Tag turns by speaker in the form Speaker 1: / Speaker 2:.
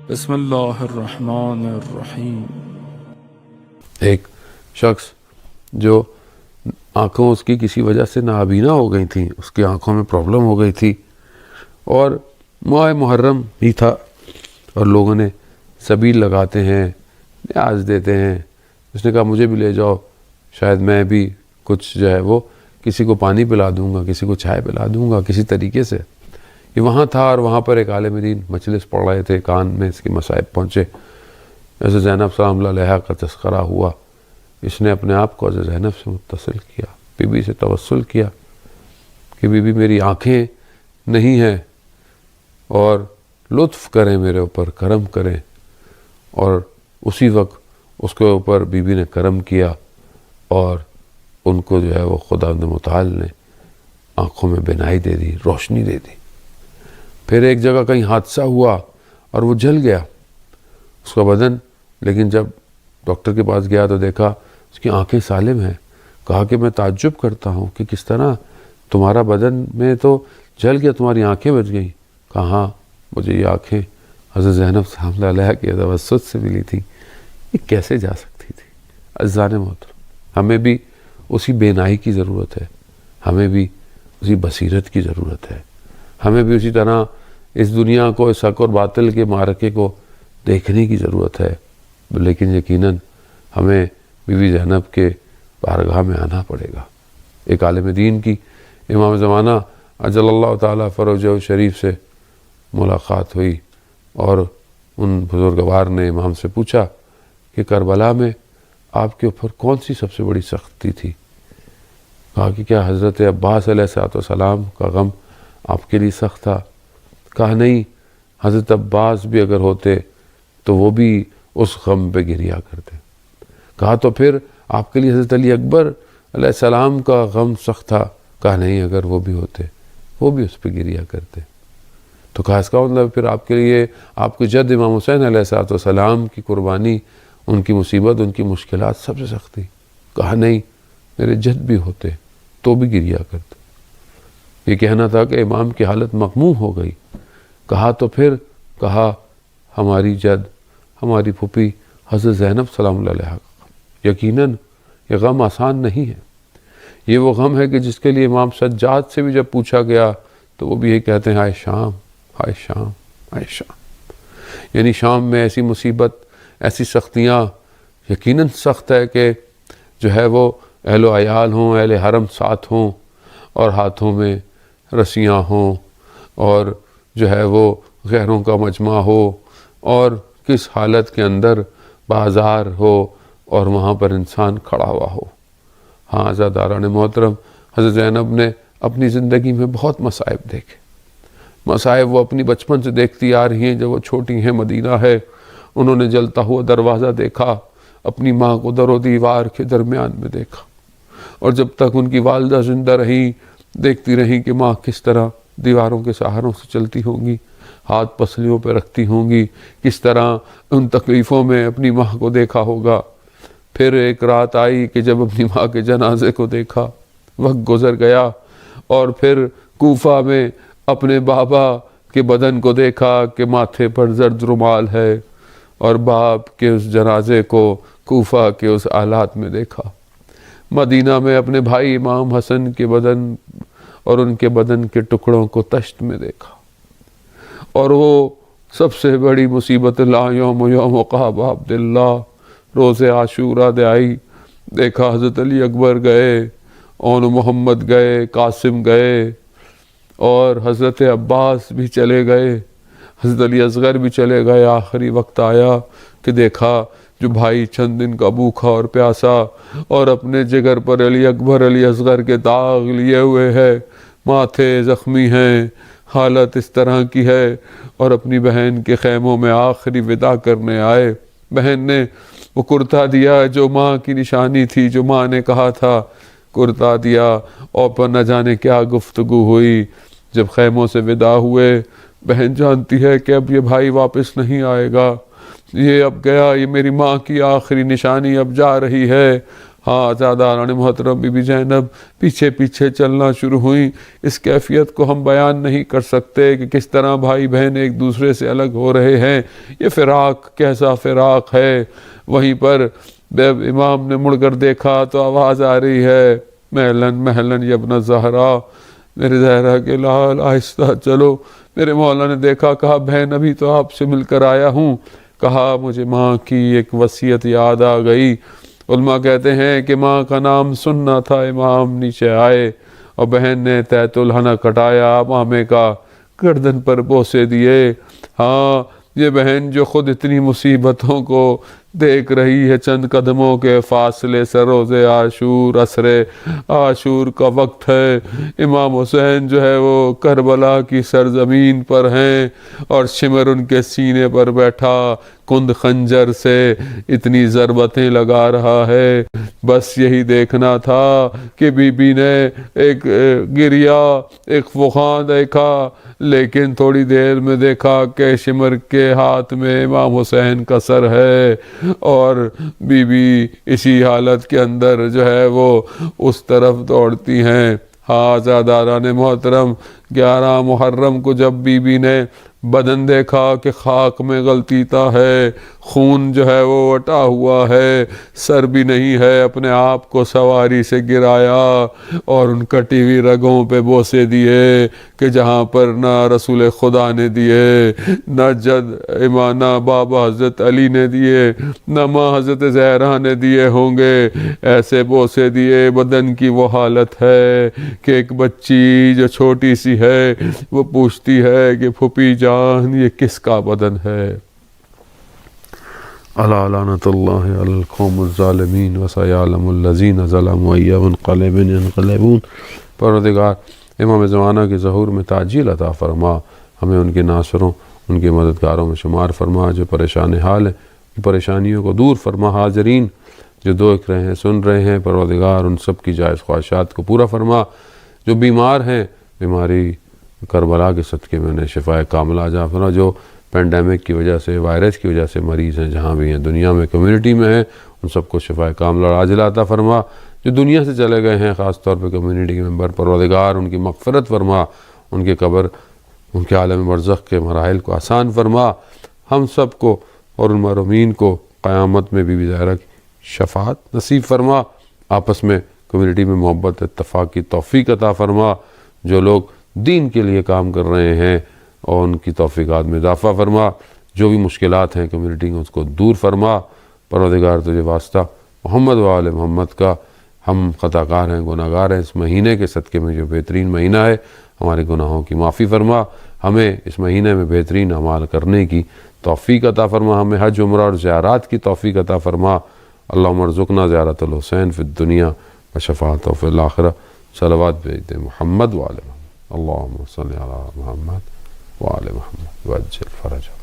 Speaker 1: بسم اللہ الرحمن الرحیم۔
Speaker 2: ایک شخص جو آنکھوں اس کی کسی وجہ سے نابینا ہو گئی تھیں، اس کی آنکھوں میں پرابلم ہو گئی تھی، اور ماہ محرم ہی تھا اور لوگوں نے سبیل لگاتے ہیں، نیاز دیتے ہیں۔ اس نے کہا مجھے بھی لے جاؤ، شاید میں بھی کچھ جو ہے وہ کسی کو پانی پلا دوں گا، کسی کو چائے پلا دوں گا کسی طریقے سے۔ یہ وہاں تھا اور وہاں پر ایک عالم دین مجلس پڑھ رہے تھے، کان میں اس کے مصائب پہنچے۔ حضرت زینب سلام اللہ علیہا کا تذکرہ ہوا۔ اس نے اپنے آپ کو حضرت زینب سے متصل کیا، بی بی سے توسل کیا کہ بی بی میری آنکھیں نہیں ہیں اور لطف کریں میرے اوپر، کرم کریں۔ اور اسی وقت اس کے اوپر بی بی نے کرم کیا اور ان کو جو ہے وہ خداوند متعال نے آنکھوں میں بینائی دے دی، روشنی دے دی۔ پھر ایک جگہ کہیں حادثہ ہوا اور وہ جل گیا اس کا بدن، لیکن جب ڈاکٹر کے پاس گیا تو دیکھا اس کی آنکھیں سالم ہیں۔ کہا کہ میں تعجب کرتا ہوں کہ کس طرح تمہارا بدن میں تو جل گیا، تمہاری آنکھیں بچ گئیں۔ کہا ہاں، مجھے یہ آنکھیں حضرت زینب سلام اللہ علیہا کی توسط سے ملی تھی، یہ کیسے جا سکتی تھی؟ عزیزان محترم، ہمیں بھی اسی بینائی کی ضرورت ہے، ہمیں بھی اسی بصیرت کی ضرورت ہے، ہمیں بھی اسی طرح اس دنیا کو، اس حق اور باطل کے معرکے کو دیکھنے کی ضرورت ہے۔ لیکن یقیناً ہمیں بی بی زینب کے بارگاہ میں آنا پڑے گا۔ ایک عالم دین کی امام زمانہ اجل اللہ تعالیٰ فروجہ شریف سے ملاقات ہوئی اور ان بزرگوار نے امام سے پوچھا کہ کربلا میں آپ کے اوپر کون سی سب سے بڑی سختی تھی؟ کہا کہ کیا حضرت عباس علیہ السلام کا غم آپ کے لیے سخت تھا؟ کہا نہیں، حضرت عباس بھی اگر ہوتے تو وہ بھی اس غم پہ گریا کرتے۔ کہا تو پھر آپ کے لیے حضرت علی اکبر علیہ السلام کا غم سخت تھا؟ کہا نہیں، اگر وہ بھی ہوتے وہ بھی اس پہ گریا کرتے۔ تو کہا اس کا مطلب پھر آپ کے لیے آپ کے جد امام حسین علیہ السلام کی قربانی، ان کی مصیبت، ان کی مشکلات سب سے سخت تھی؟ کہا نہیں، میرے جد بھی ہوتے تو بھی گریا کرتے۔ یہ کہنا تھا کہ امام کی حالت مغموم ہو گئی۔ کہا تو پھر؟ کہا ہماری جد، ہماری پھوپھی حضرت زینب سلام اللہ علیہا کا غم۔ یقیناً یہ غم آسان نہیں ہے، یہ وہ غم ہے کہ جس کے لیے امام سجاد سے بھی جب پوچھا گیا تو وہ بھی یہ کہتے ہیں ہائے شام، ہائے شام، ہائے شام۔ یعنی شام میں ایسی مصیبت، ایسی سختیاں یقیناً سخت ہے کہ جو ہے وہ اہل و عیال ہوں، اہل حرم ساتھ ہوں اور ہاتھوں میں رسیاں ہوں اور جو ہے وہ غیروں کا مجمع ہو اور کس حالت کے اندر بازار ہو اور وہاں پر انسان کھڑا ہوا ہو۔ ہاں عزیزان محترم، حضرت زینب نے اپنی زندگی میں بہت مصائب دیکھے۔ مصائب وہ اپنی بچپن سے دیکھتی آ رہی ہیں، جب وہ چھوٹی ہیں، مدینہ ہے، انہوں نے جلتا ہوا دروازہ دیکھا، اپنی ماں کو در و دیوار کے درمیان میں دیکھا، اور جب تک ان کی والدہ زندہ رہیں دیکھتی رہیں کہ ماں کس طرح دیواروں کے سہاروں سے چلتی ہوں گی، ہاتھ پسلیوں پہ رکھتی ہوں گی، کس طرح ان تکلیفوں میں اپنی ماں کو دیکھا ہوگا۔ پھر ایک رات آئی کہ جب اپنی ماں کے جنازے کو دیکھا، وقت گزر گیا، اور پھر کوفہ میں اپنے بابا کے بدن کو دیکھا کہ ماتھے پر زرد رومال ہے، اور باپ کے اس جنازے کو کوفہ کے اس حالات میں دیکھا۔ مدینہ میں اپنے بھائی امام حسن کے بدن اور ان کے بدن کے ٹکڑوں کو تشت میں دیکھا، اور وہ سب سے بڑی مصیبت لا یوم قحب عبداللہ، روز عاشورہ دے آئی، دیکھا حضرت علی اکبر گئے، اون محمد گئے، قاسم گئے، اور حضرت عباس بھی چلے گئے، حضرت علی اصغر بھی چلے گئے۔ آخری وقت آیا کہ دیکھا جو بھائی چند دن کا بھوکھا اور پیاسا اور اپنے جگر پر علی اکبر علی اصغر کے داغ لیے ہوئے ہے، ماتھے زخمی ہیں، حالت اس طرح کی ہے، اور اپنی بہن کے خیموں میں آخری وداع کرنے آئے۔ بہن نے وہ کرتا دیا جو ماں کی نشانی تھی، جو ماں نے کہا تھا، کرتا دیا، اور پر نہ جانے کیا گفتگو ہوئی۔ جب خیموں سے وداع ہوئے، بہن جانتی ہے کہ اب یہ بھائی واپس نہیں آئے گا، یہ اب گیا، یہ میری ماں کی آخری نشانی اب جا رہی ہے۔ ہاں زاداران محترم بی بی زینب پیچھے پیچھے چلنا شروع ہوئیں۔ اس کیفیت کو ہم بیان نہیں کر سکتے کہ کس طرح بھائی بہن ایک دوسرے سے الگ ہو رہے ہیں۔ یہ فراق کیسا فراق ہے۔ وہیں پر جب امام نے مڑ کر دیکھا تو آواز آ رہی ہے، مہلن مہلن یا ابن زہرا، میرے زہرا کے لال آہستہ چلو۔ میرے مولا نے دیکھا، کہا بہن ابھی تو آپ سے مل کر آیا ہوں۔ کہا مجھے ماں کی ایک وصیت یاد آ گئی۔ علماء کہتے ہیں کہ ماں کا نام سننا تھا۔ امام نیچے آئے اور بہن نے تیت الحنا کٹایا، مامے کا گردن پر بوسے دیے۔ ہاں یہ بہن جو خود اتنی مصیبتوں کو دیکھ رہی ہے، چند قدموں کے فاصلے سے روز عاشور عصر عاشور کا وقت ہے۔ امام حسین جو ہے وہ کربلا کی سرزمین پر ہیں اور شمر ان کے سینے پر بیٹھا کند خنجر سے اتنی ضربتیں لگا رہا ہے۔ بس یہی دیکھنا تھا کہ بی بی نے ایک گریا، ایک فغاں دیکھا، لیکن تھوڑی دیر میں دیکھا کہ شمر کے ہاتھ میں امام حسین کا سر ہے اور بی بی اسی حالت کے اندر جو ہے وہ اس طرف دوڑتی ہیں۔ ہاں زاداران محترم 11 محرم کو جب بی بی نے بدن دیکھا کہ خاک میں غلطیتا ہے، خون جو ہے وہ وٹا ہوا ہے، سر بھی نہیں ہے، اپنے آپ کو سواری سے گرایا اور ان کٹی ہوئی رگوں پہ بوسے دیے کہ جہاں پر نہ رسول خدا نے دیے، نہ جد امانہ بابا حضرت علی نے دیے، نہ ماں حضرت زہرا نے دیے ہوں گے، ایسے بوسے دیے۔ بدن کی وہ حالت ہے کہ ایک بچی جو چھوٹی سی ہے وہ پوچھتی ہے کہ پھوپھی جان یہ کس کا بدن ہے؟ الا لعنت اللہ علی القوم الظالمین وسیعلم الذین ظلموا ای منقلب ینقلبون۔ پروردگار امام زمانہ کے ظہور میں تعجیل عطا فرما، ہمیں ان کے ناصروں، ان کے مددگاروں میں شمار فرما۔ جو پریشان حال ہیں پریشانیوں کو دور فرما۔ حاضرین جو دیکھ رہے ہیں سن رہے ہیں، پروردگار ان سب کی جائز خواہشات کو پورا فرما۔ جو بیمار ہیں بیماری کربلا کے صدقے میں انہیں شفائے کاملہ عطا فرما۔ جو پینڈیمک کی وجہ سے، وائرس کی وجہ سے مریض ہیں، جہاں بھی ہیں دنیا میں، کمیونٹی میں ہیں، ان سب کو شفائے کاملہ عاجلہ عطا فرما۔ جو دنیا سے چلے گئے ہیں خاص طور پہ کمیونٹی کے ممبر، پروردگار ان کی مغفرت فرما، ان کے قبر، ان کے عالم برزخ کے مراحل کو آسان فرما۔ ہم سب کو اور ان مرحومین کو قیامت میں بی بی زہرا کی شفاعت نصیب فرما۔ آپس میں کمیونٹی میں محبت اتفاق کی توفیق عطا فرما۔ جو لوگ دین کے لیے کام کر رہے ہیں اور ان کی توفیقات میں اضافہ فرما۔ جو بھی مشکلات ہیں کمیونٹی میں اس کو دور فرما۔ پروردگار تجھے واسطہ محمد و آل محمد کا، ہم خطا کار ہیں، گناہ گار ہیں۔ اس مہینے کے صدقے میں جو بہترین مہینہ ہے، ہمارے گناہوں کی معافی فرما۔ ہمیں اس مہینے میں بہترین اعمال کرنے کی توفیق عطا فرما۔ ہمیں حج عمرہ اور زیارات کی توفیق عطا فرما۔ اللہم ارزقنا زیارت الحسین فی الدنیا و شفاعتہ فی الآخرہ۔ صلوات بھیج محمد و آل محمد۔ اللہم صلی علی محمد و آل محمد وعجل فرجہ۔